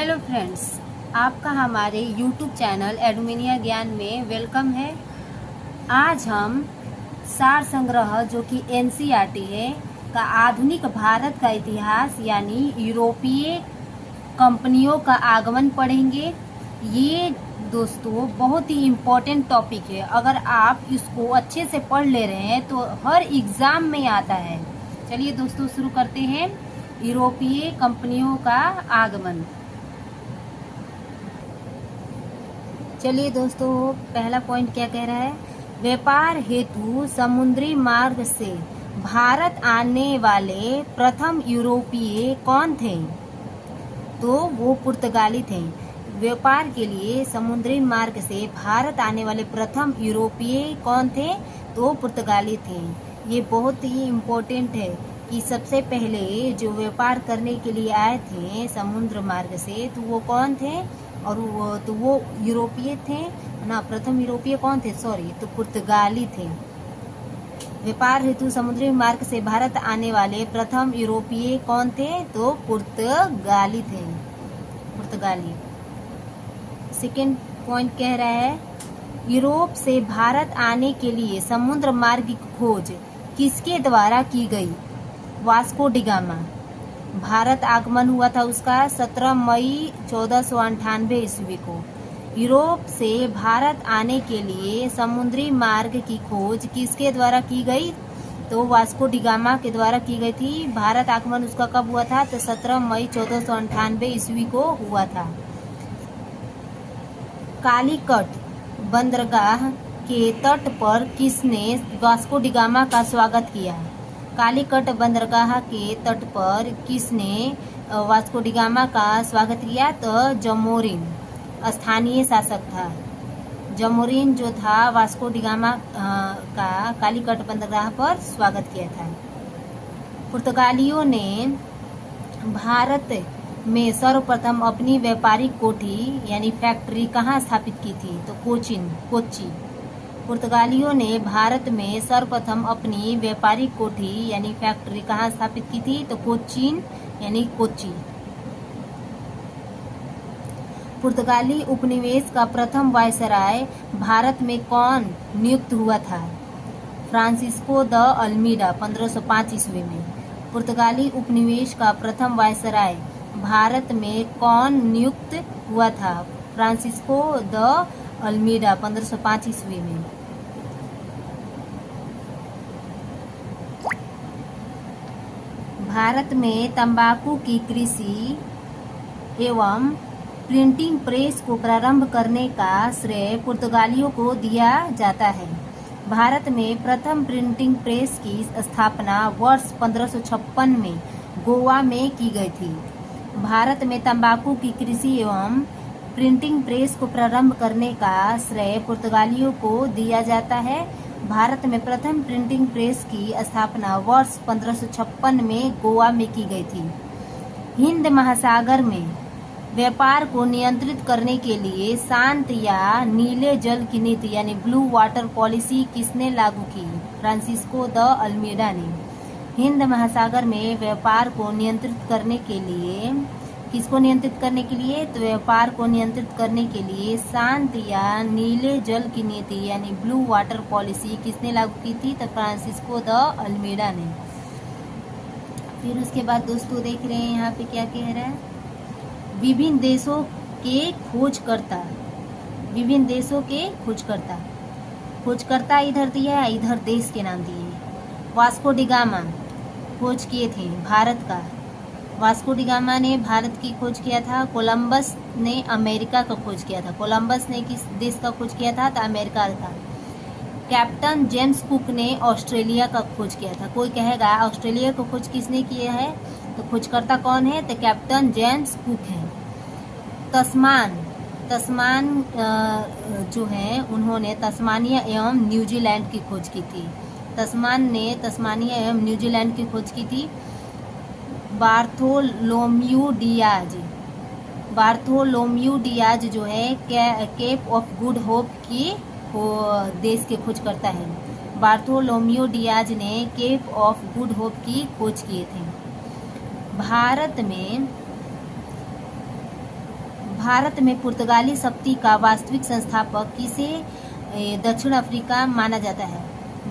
Hello friends, आपका हमारे YouTube channel एडुमिनिया ज्ञान में वेलकम है। आज हम सार संग्रह जो कि NCERT है का आधुनिक भारत का इतिहास यानी यूरोपीय कंपनियों का आगमन पढ़ेंगे। ये दोस्तों बहुत ही इम्पोर्टेंट टॉपिक है। अगर आप इसको अच्छे से पढ़ ले रहे हैं तो हर एग्ज़ाम में आता है। चलिए दोस्तों शुरू करते हैं। यूरोपीय कंपनियों का आगमन। चलिए दोस्तों, पहला पॉइंट क्या कह रहा है? व्यापार हेतु समुद्री मार्ग से भारत आने वाले प्रथम यूरोपीय कौन थे? तो वो पुर्तगाली थे। व्यापार के लिए समुद्री मार्ग से भारत आने वाले प्रथम यूरोपीय कौन थे? तो पुर्तगाली थे। ये बहुत ही इम्पोर्टेंट है कि सबसे पहले जो व्यापार करने के लिए आए थे समुद्र मार्ग से, तो वो कौन थे? और वो यूरोपीय थे ना। प्रथम यूरोपीय कौन थे? तो पुर्तगाली थे। व्यापार हेतु समुद्री मार्ग से भारत आने वाले प्रथम यूरोपीय कौन थे? तो पुर्तगाली थे। पुर्तगाली। सेकेंड पॉइंट कह रहा है, यूरोप से भारत आने के लिए समुद्र मार्ग की खोज किसके द्वारा की गई? Vasco D gamma. भारत आगमन हुआ था उसका 17 मई 1498 ईस्वी को। यूरोप से भारत आने के लिए समुद्री मार्ग की खोज किसके द्वारा की गई? तो वास्को डी गामा के द्वारा की गई थी। भारत आगमन उसका कब हुआ था? तो 17 मई 1498 ईस्वी को हुआ था। कालीकट बंदरगाह के तट पर किसने वास्को डी गामा का स्वागत किया? कालीकट बंदरगाह के तट पर किसने वास्को डी गामा का स्वागत किया? तो जमोरिन स्थानीय शासक था। जमोरिन जो था वास्को डी गामा का कालीकट बंदरगाह पर स्वागत किया था। पुर्तगालियों ने भारत में सर्वप्रथम अपनी व्यापारिक कोठी यानी फैक्ट्री कहाँ स्थापित की थी? तो कोच्चि। पुर्तगालियों ने भारत में सर्वप्रथम अपनी व्यापारिक कोठी यानी फैक्ट्री कहाँ स्थापित की थी? तो कोचीन यानी कोच्चि। पुर्तगाली उपनिवेश का प्रथम वायसराय भारत में कौन नियुक्त हुआ था? फ्रांसिस्को द अल्मीडा 1505 ईस्वी में। पुर्तगाली उपनिवेश का प्रथम वायसराय भारत में कौन नियुक्त हुआ था? फ्रांसिस्को द अल्मीडा 1505 ईस्वी में। भारत में तंबाकू की कृषि एवं प्रिंटिंग प्रेस को प्रारंभ करने का श्रेय पुर्तगालियों को दिया जाता है। भारत में प्रथम प्रिंटिंग प्रेस की स्थापना वर्ष 1556 में गोवा में की गई थी। भारत में तंबाकू की कृषि एवं प्रिंटिंग प्रेस को प्रारंभ करने का श्रेय पुर्तगालियों को दिया जाता है। भारत में प्रथम प्रिंटिंग प्रेस की स्थापना वर्ष 1556 में गोवा में की गई थी। हिंद महासागर में व्यापार को नियंत्रित करने के लिए शांत या नीले जल की नीति यानी ब्लू वाटर पॉलिसी किसने लागू की? फ्रांसिस्को द अल्मीडा ने। हिंद महासागर में व्यापार को नियंत्रित करने के लिए किसको नियंत्रित करने के लिए? तो व्यापार को नियंत्रित करने के लिए शांत या नीले जल की नीति यानी ब्लू वाटर पॉलिसी किसने लागू की थी? तो फ्रांसिस्को द अल्मीडा ने। फिर उसके बाद दोस्तों देख रहे हैं यहाँ पे क्या कह रहा है, विभिन्न देशों के खोजकर्ता। विभिन्न देशों के खोजकर्ता। खोजकर्ता इधर दिया है, इधर देश के नाम दिए। वास्को डी गामा खोज किए थे भारत का। वास्को डी गामा ने भारत की खोज किया था। कोलंबस ने अमेरिका का खोज किया था। कोलंबस ने किस देश का खोज किया था? तो अमेरिका का। कैप्टन जेम्स कुक ने ऑस्ट्रेलिया का खोज किया था। कोई कहेगा ऑस्ट्रेलिया को खोज किसने किया है? तो खोजकर्ता कौन है? तो कैप्टन जेम्स कुक है। तस्मान जो है उन्होंने तस्मानिया एवं न्यूजीलैंड की खोज की थी। तस्मान ने तस्मानिया एवं न्यूजीलैंड की खोज की थी। बार्थोलोम्यू डियाज जो है केप ऑफ गुड होप की देश के खोज करता है। बार्थोलोम्यू डियाज ने केप ऑफ गुड होप की खोज किए थे। भारत में भारत में पुर्तगाली शक्ति का वास्तविक संस्थापक किसे दक्षिण अफ्रीका माना जाता है?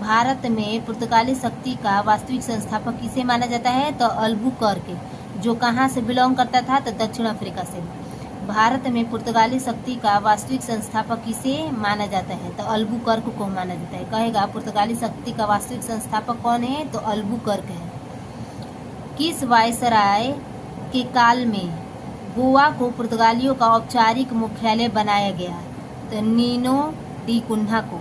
भारत में पुर्तगाली शक्ति का वास्तविक संस्थापक किसे माना जाता है? तो अल्बुकर्क, जो कहाँ से बिलोंग करता था? तो दक्षिण अफ्रीका से। भारत में पुर्तगाली शक्ति का वास्तविक संस्थापक किसे माना जाता है? तो अल्बुकर्क को माना जाता है। कहेगा पुर्तगाली शक्ति का वास्तविक संस्थापक कौन है? तो अल्बुकर्क है। किस वायसराय के काल में गोवा को पुर्तगालियों का औपचारिक मुख्यालय बनाया गया? तो नीनो डी कुन्हा को।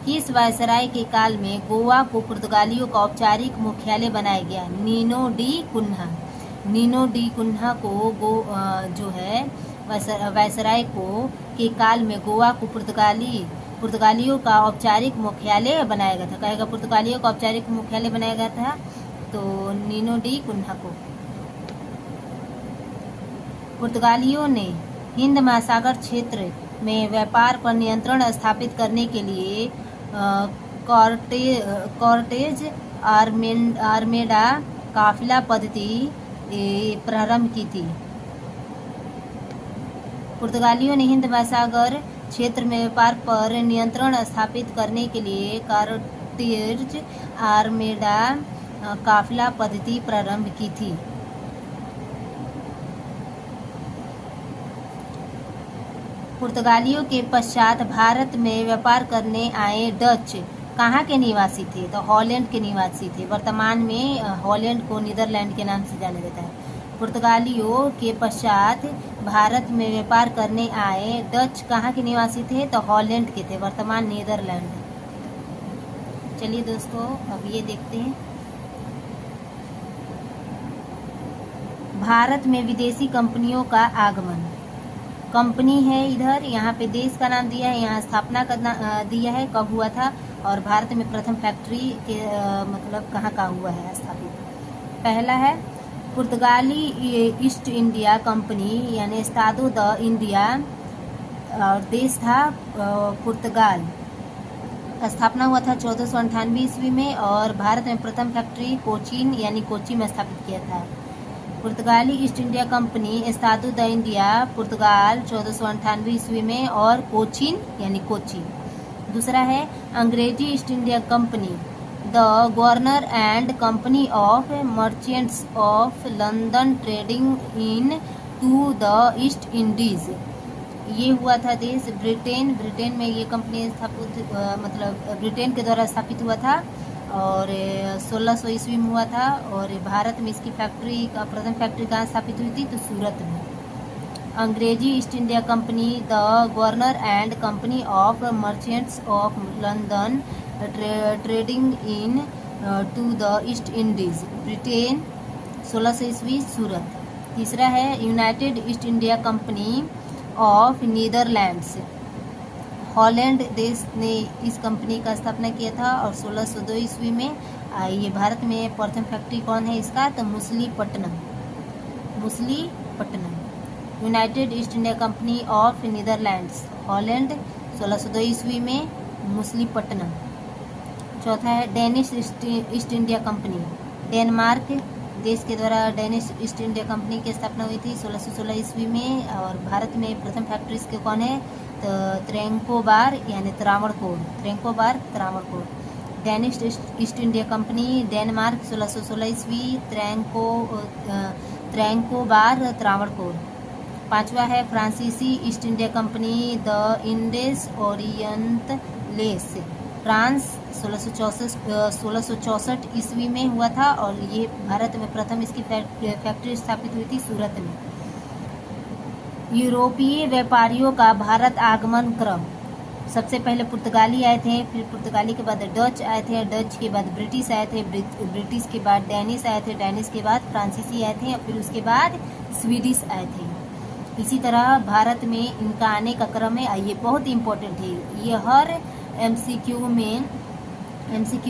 किस वायसराय के काल में गोवा को पुर्तगालियों का औपचारिक मुख्यालय बनाया गया? Nino de Cunha. Nino de Cunha को जो है वायसराय को के काल में गोवा को पुर्तगालियों का औपचारिक मुख्यालय बनाया गया था। कहेगा पुर्तगालियों का औपचारिक मुख्यालय बनाया गया था तो नीनो डी कुन्हा को। पुर्तगालियों ने हिंद महासागर क्षेत्र में व्यापार पर नियंत्रण स्थापित करने के लिए कॉर्टेज आर्मेडा काफिला पद्धति प्रारंभ की थी। पुर्तगालियों ने हिंद महासागर क्षेत्र में व्यापार पर नियंत्रण स्थापित करने के लिए कॉर्टेज आर्मेडा काफिला पद्धति प्रारंभ की थी। पुर्तगालियों के पश्चात भारत में व्यापार करने आए डच कहाँ के निवासी थे? तो हॉलैंड के निवासी थे। वर्तमान में हॉलैंड को नीदरलैंड के नाम से जाना जाता है। पुर्तगालियों के पश्चात भारत में व्यापार करने आए डच कहाँ के निवासी थे? तो हॉलैंड के थे। वर्तमान नीदरलैंड। चलिए दोस्तों अब ये देखते हैं। भारत में विदेशी कंपनियों का आगमन। कंपनी है इधर, यहाँ पे देश का नाम दिया है, यहाँ स्थापना का दिया है, कब हुआ था, और भारत में प्रथम फैक्ट्री के मतलब कहाँ का हुआ है स्थापित। पहला है पुर्तगाली ईस्ट इंडिया कंपनी यानी एस्टादो द इंडिया, और देश था पुर्तगाल। स्थापना हुआ था 1498 ईस्वी में, और भारत में प्रथम फैक्ट्री कोचीन यानी कोची में स्थापित किया था। पुर्तगाली East India Company Estado da India पुर्तगाल 1498 ईस्वी में, और कोचीन यानी कोची। दूसरा है अंग्रेजी East India Company the governor and company of merchants of London trading into the East Indies. ये हुआ था देश ब्रिटेन। ब्रिटेन में ये कंपनी स्थापित मतलब ब्रिटेन के द्वारा स्थापित हुआ था, और 1600 ईस्वी में हुआ था। और भारत में इसकी फैक्ट्री का प्रथम फैक्ट्री कहाँ स्थापित हुई थी? तो सूरत में। अंग्रेजी East India Company the governor and company of merchants of London trading into the East Indies, Britain 1600 ईस्वी, सूरत। तीसरा है United East India Company of Netherlands. Holland देश ने इस कंपनी का स्थापना किया था, और 1602 ईस्वी में ये भारत में प्रथम फैक्ट्री कौन है इसका? तो Masulipatnam. United East India Company of Netherlands, Holland 1602 ईस्वी में, मुसलीपट्टनम। चौथा है Danish East India Company. Denmark देश के द्वारा डेनिश ईस्ट इंडिया कंपनी की स्थापना हुई थी 1616 ईस्वी में, और भारत में प्रथम फैक्ट्रीज के कौन है? तो त्रैंकोबार यानी Travancore. Danish East India Company Denmark 1616 ईस्वी, त्रैंकोबार त्रावणकोर। पांचवा है फ्रांसीसी East India Company des Indes Orientales, France 1664 ईस्वी में हुआ था, और ये भारत में प्रथम इसकी फैक्ट्री स्थापित हुई थी सूरत में। यूरोपीय व्यापारियों का भारत आगमन क्रम। सबसे पहले पुर्तगाली आए थे, फिर पुर्तगाली के बाद डच आए थे, डच के बाद ब्रिटिश आए थे, ब्रिटिश के बाद डेनिश आए थे, डेनिश के बाद फ्रांसीसी आए थे, और फिर उसके बाद स्वीडिश आए थे। इसी तरह भारत में इनका आने का क्रम है। ये बहुत इम्पोर्टेंट है, ये हर एमसीक्यू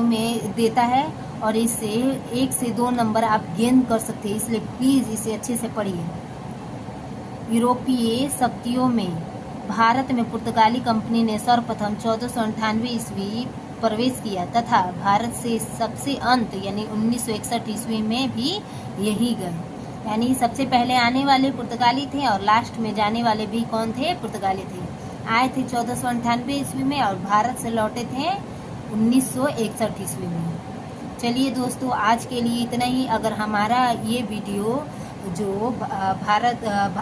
में देता है, और इससे 1 से 2 नंबर आप गेन कर सकते हैं, इसलिए प्लीज़ इसे अच्छे से पढ़िए। यूरोपीय शक्तियों में भारत में पुर्तगाली कंपनी ने सर्वप्रथम 1498 ईस्वी प्रवेश किया, तथा भारत से सबसे अंत यानी 1961 ईस्वी में भी यही गए। यानी सबसे पहले आने वाले पुर्तगाली थे और लास्ट में जाने वाले भी कौन थे? पुर्तगाली थे। आए थे 1498 ईस्वी में और भारत से लौटे थे 1961 ईस्वी में। चलिए दोस्तों, आज के लिए इतना ही। अगर हमारा ये वीडियो जो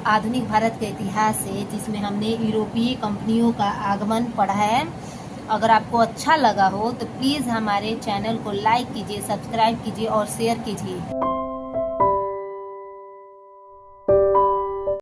आधुनिक भारत के इतिहास से, जिसमें हमने यूरोपीय कंपनियों का आगमन पढ़ा है, अगर आपको अच्छा लगा हो तो प्लीज़ हमारे चैनल को लाइक कीजिए, सब्सक्राइब कीजिए और शेयर कीजिए।